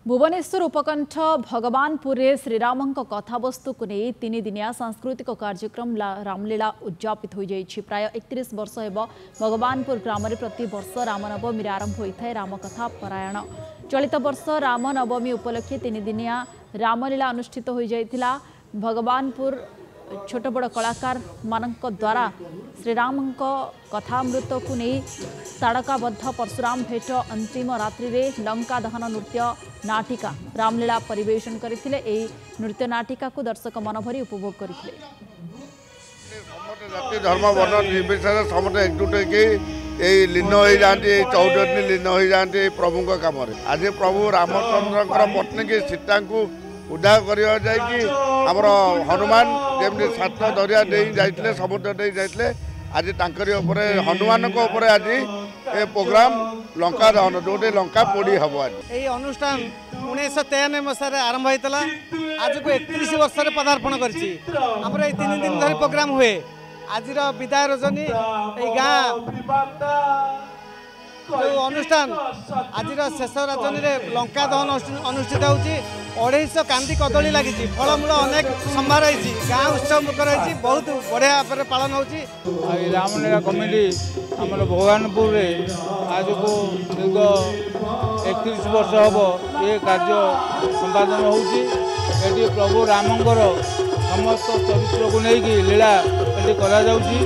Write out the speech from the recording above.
भुवनेश्वर उपकंठ भगवानपुर श्रीराम कथावस्तु को नहीं तीन दिनिया सांस्कृतिक कार्यक्रम रामलीला उद्यापित हो जाइछि। प्राय 31 वर्ष हेब भगवानपुर ग्राम में प्रति वर्ष रामनवमी आरंभ होता है रामकथा पारायण। चलित वर्ष रामनवमी उपलक्षे तीन दिनिया रामलीला अनुष्ठित हो जाइथिला। भगवानपुर छोट बड़ कलाकार मानक द्वारा श्रीराम कथामृत को नहीं ताड़काबद्ध परशुराम भेट अंतिम रात्रि रे लंका दहन नृत्य नाटिका रामलीला परिवेशन करथिले। एही नृत्य नाटिका को दर्शक मन भरी उपभोग करथिले। जाति धर्म वर्ण निर्विशेष समस्त एकजुट होई लीन हो जाती 14 दिन लीन हो जाती प्रभु काम। आज प्रभु रामचंद्र पत्नी की सीता को उद्धार करवा जाए आमर हनुमान जमी 7 दरिया जाते समुद्र दे जाते आज हनुमान आज ए प्रोग्राम लंका दहन जो लंका पोड़ी हम आज यही अनुष्ठान 1993 मसीह आरंभ होता आज को 31 वर्ष पदार्पण कर 3 दिन धरी प्रोग्राम हुए। आज विदाय रजनी गाँ जो अनुष्ठान आज शेष राजनी लंका दहन अनुष्ठित होती 250 कांदी कदली लगी फलमूल अनेक संभार होती गाँ उत्सव मुखर होती बहुत बढ़िया भाव पालन होती। रामलीला कमिटी आम भगवानपुर आज को दीर्घ 31 वर्ष हम ये कार्य संपादन होती। प्रभु रामंकर समस्त चरित्र को लेकिन लीला ये करा जाउची।